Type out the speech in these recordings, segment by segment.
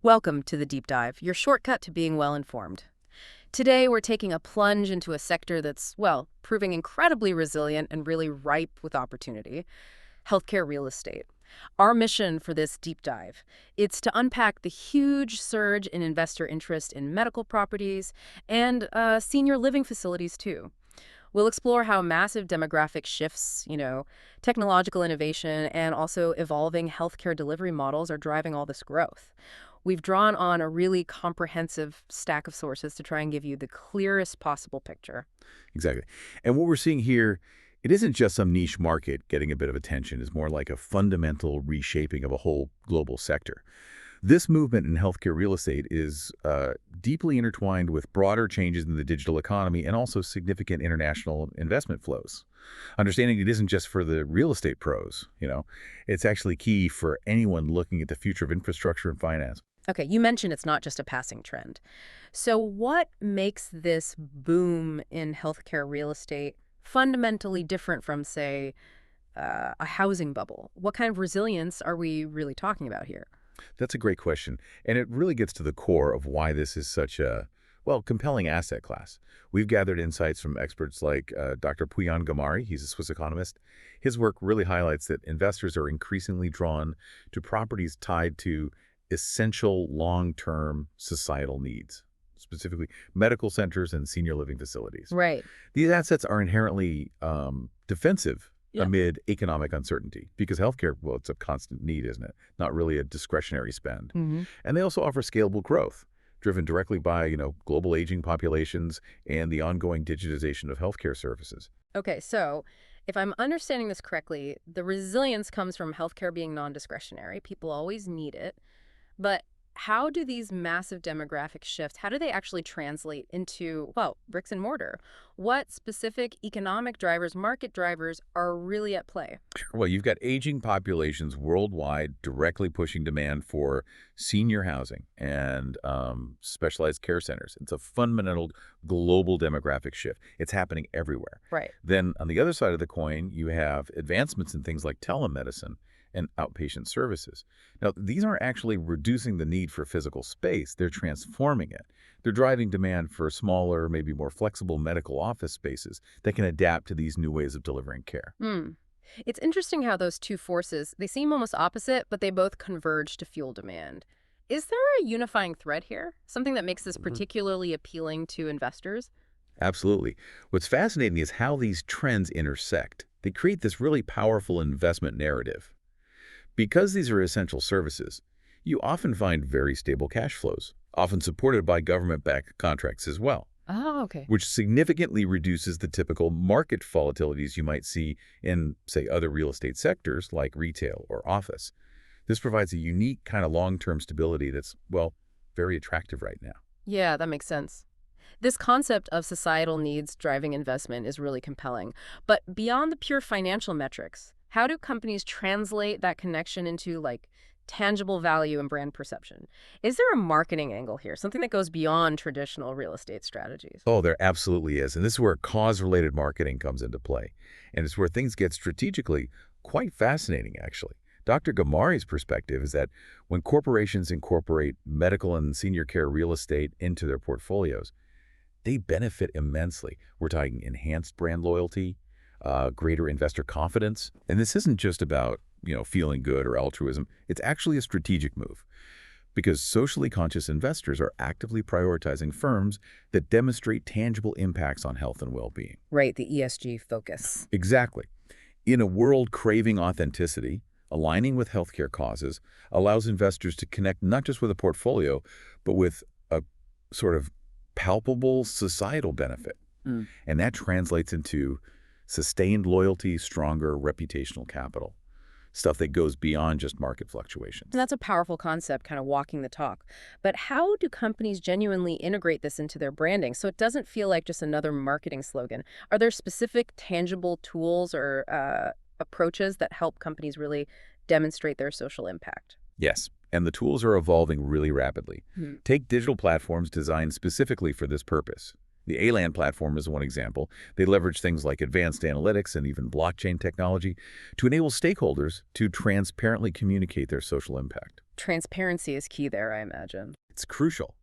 Welcome to the Deep Dive, your shortcut to being well informed. Today, we're taking a plunge into a sector that's, well, proving incredibly resilient and really ripe with opportunity: healthcare real estate. Our mission for this deep dive, it's to unpack the huge surge in investor interest in medical properties and senior living facilities, too. We'll explore how massive demographic shifts, technological innovation, and also evolving healthcare delivery models are driving all this growth. We've drawn on a really comprehensive stack of sources to try and give you the clearest possible picture. Exactly. And what we're seeing here, it isn't just some niche market getting a bit of attention. It's more like a fundamental reshaping of a whole global sector. This movement in healthcare real estate is deeply intertwined with broader changes in the digital economy and also significant international investment flows. Understanding it isn't just for the real estate pros. It's actually key for anyone looking at the future of infrastructure and finance. Okay, you mentioned it's not just a passing trend. So what makes this boom in healthcare real estate fundamentally different from, say, a housing bubble? What kind of resilience are we really talking about here? That's a great question, and it really gets to the core of why this is such a, well, compelling asset class. We've gathered insights from experts like Dr. Pooyan Ghamari. He's a Swiss economist. His work really highlights that investors are increasingly drawn to properties tied to essential long-term societal needs, specifically medical centers and senior living facilities. Right. These assets are inherently defensive Yeah. amid economic uncertainty because healthcare, well, it's a constant need, isn't it? Not really a discretionary spend. hmm And they also offer scalable growth, driven directly by global aging populations and the ongoing digitization of healthcare services. Okay, so if I'm understanding this correctly, the resilience comes from healthcare being non-discretionary. People always need it. But how do these massive demographic shifts, how do they actually translate into, well, bricks and mortar? What specific economic drivers, market drivers are really at play? Well, you've got aging populations worldwide directly pushing demand for senior housing and specialized care centers. It's a fundamental global demographic shift. It's happening everywhere. Right. Then on the other side of the coin, you have advancements in things like telemedicine and outpatient services. Now, these aren't actually reducing the need for physical space. They're transforming it. They're driving demand for smaller, maybe more flexible medical office spaces that can adapt to these new ways of delivering care. Hmm. It's interesting how those two forces, they seem almost opposite, but they both converge to fuel demand. Is there a unifying thread here? Something that makes this Mhm. particularly appealing to investors? Absolutely. What's fascinating is how these trends intersect. They create this really powerful investment narrative. Because these are essential services, you often find very stable cash flows, often supported by government-backed contracts as well, Oh, okay. which significantly reduces the typical market volatilities you might see in, say, other real estate sectors like retail or office. This provides a unique kind of long-term stability that's, well, very attractive right now. Yeah, that makes sense. This concept of societal needs driving investment is really compelling. But beyond the pure financial metrics, how do companies translate that connection into, like, tangible value and brand perception? Is there a marketing angle here, something that goes beyond traditional real estate strategies? Oh, there absolutely is. And this is where cause-related marketing comes into play. And it's where things get strategically quite fascinating, actually. Dr. Gamari's perspective is that when corporations incorporate medical and senior care real estate into their portfolios, they benefit immensely. We're talking enhanced brand loyalty, greater investor confidence. And this isn't just about feeling good or altruism. It's actually a strategic move because socially conscious investors are actively prioritizing firms that demonstrate tangible impacts on health and well-being. Right, the ESG focus. Exactly. In a world craving authenticity, aligning with healthcare causes allows investors to connect not just with a portfolio, but with a sort of palpable societal benefit. Mm. And that translates into sustained loyalty, stronger reputational capital, stuff that goes beyond just market fluctuations. And that's a powerful concept, kind of walking the talk. But how do companies genuinely integrate this into their branding so it doesn't feel like just another marketing slogan? Are there specific tangible tools or approaches that help companies really demonstrate their social impact? Yes, and the tools are evolving really rapidly. Hmm. Take digital platforms designed specifically for this purpose. The ALAN platform is one example. They leverage things like advanced analytics and even blockchain technology to enable stakeholders to transparently communicate their social impact. Transparency is key there, I imagine. It's crucial,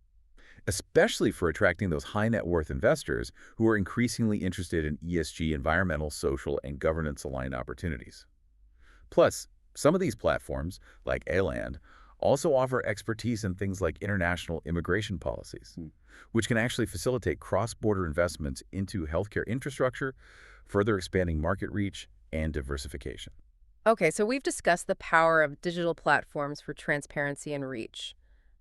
especially for attracting those high net worth investors who are increasingly interested in ESG, environmental, social, and governance-aligned opportunities. Plus, some of these platforms, like Aland, also offer expertise in things like international immigration policies, which can actually facilitate cross-border investments into healthcare infrastructure, further expanding market reach and diversification. Okay, so we've discussed the power of digital platforms for transparency and reach.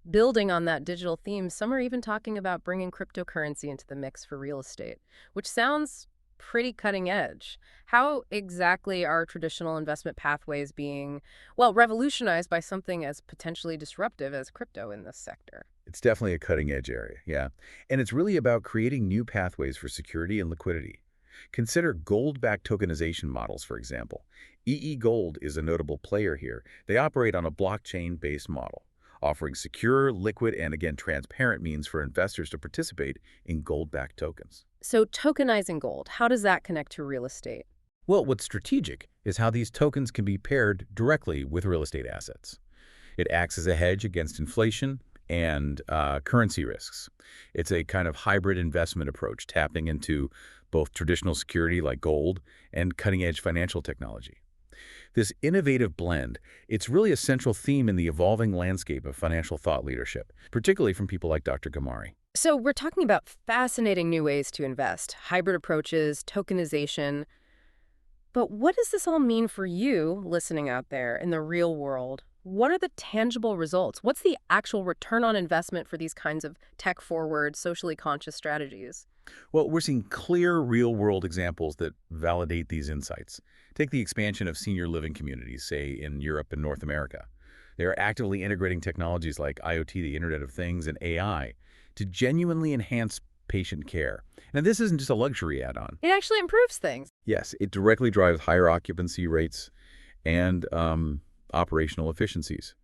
Building on that digital theme, some are even talking about bringing cryptocurrency into the mix for real estate, which sounds pretty cutting edge. How exactly are traditional investment pathways being, well, revolutionized by something as potentially disruptive as crypto in this sector? It's definitely a cutting-edge area, yeah. And it's really about creating new pathways for security and liquidity. Consider gold-backed tokenization models, for example. Gold is a notable player here. They operate on a blockchain-based model, offering secure, liquid, and again, transparent means for investors to participate in gold-backed tokens. So tokenizing gold, how does that connect to real estate? Well, what's strategic is how these tokens can be paired directly with real estate assets. It acts as a hedge against inflation and currency risks. It's a kind of hybrid investment approach, tapping into both traditional security like gold and cutting-edge financial technology. This innovative blend, it's really a central theme in the evolving landscape of financial thought leadership, particularly from people like Dr. Ghamari. So we're talking about fascinating new ways to invest, hybrid approaches, tokenization. But what does this all mean for you listening out there in the real world? What are the tangible results? What's the actual return on investment for these kinds of tech-forward, socially conscious strategies? Well, we're seeing clear real-world examples that validate these insights. Take the expansion of senior living communities, say in Europe and North America. They are actively integrating technologies like IoT, the Internet of Things, and AI to genuinely enhance patient care. Now, this isn't just a luxury add-on. It actually improves things. Yes, it directly drives higher occupancy rates and operational efficiencies.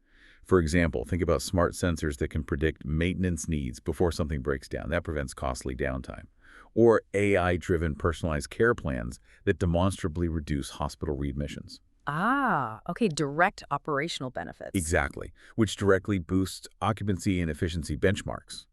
For example, think about smart sensors that can predict maintenance needs before something breaks down. That prevents costly downtime. Or AI-driven personalized care plans that demonstrably reduce hospital readmissions. Ah, okay, direct operational benefits. Exactly, which directly boosts occupancy and efficiency benchmarks.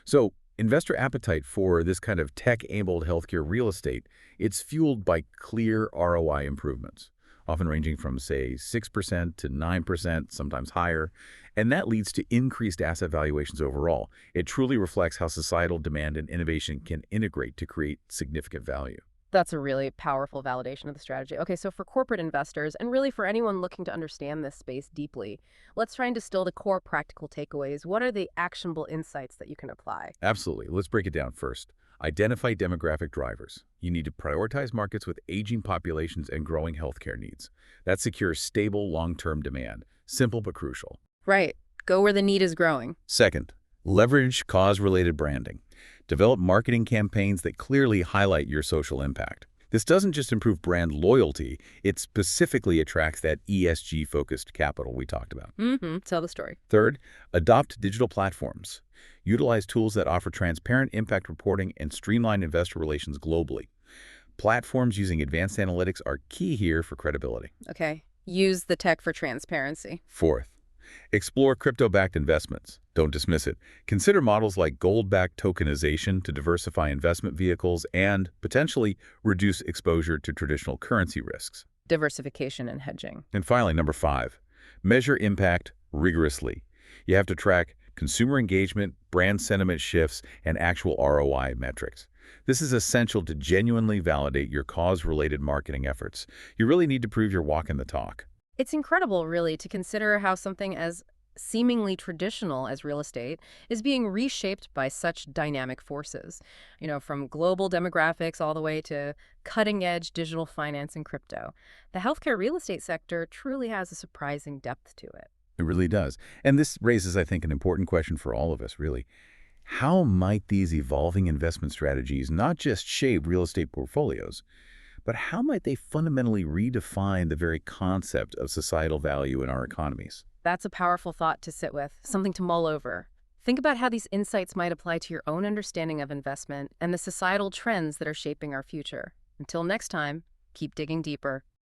So, investor appetite for this kind of tech-enabled healthcare real estate, it's fueled by clear ROI improvements, often ranging from, say, 6% to 9%, sometimes higher, and that leads to increased asset valuations overall. It truly reflects how societal demand and innovation can integrate to create significant value. That's a really powerful validation of the strategy. Okay, so for corporate investors, and really for anyone looking to understand this space deeply, let's try and distill the core practical takeaways. What are the actionable insights that you can apply? Absolutely. Let's break it down first. Identify demographic drivers. You need to prioritize markets with aging populations and growing healthcare needs. That secures stable, long-term demand. Simple but crucial. Right. Go where the need is growing. Second, leverage cause-related branding. Develop marketing campaigns that clearly highlight your social impact. This doesn't just improve brand loyalty, it specifically attracts that ESG-focused capital we talked about. Tell the story. Third, adopt digital platforms. Utilize tools that offer transparent impact reporting and streamline investor relations globally. Platforms using advanced analytics are key here for credibility. Okay. Use the tech for transparency. Fourth, explore crypto-backed investments. Don't dismiss it. Consider models like gold-backed tokenization to diversify investment vehicles and potentially reduce exposure to traditional currency risks. Diversification and hedging. And finally, number 5, measure impact rigorously. You have to track consumer engagement, brand sentiment shifts, and actual ROI metrics. This is essential to genuinely validate your cause-related marketing efforts. You really need to prove your walk in the talk. It's incredible, really, to consider how something as seemingly traditional as real estate is being reshaped by such dynamic forces, from global demographics all the way to cutting-edge digital finance and crypto. The healthcare real estate sector truly has a surprising depth to it. It really does. And this raises, I think, an important question for all of us, really. How might these evolving investment strategies not just shape real estate portfolios, but how might they fundamentally redefine the very concept of societal value in our economies? That's a powerful thought to sit with, something to mull over. Think about how these insights might apply to your own understanding of investment and the societal trends that are shaping our future. Until next time, keep digging deeper.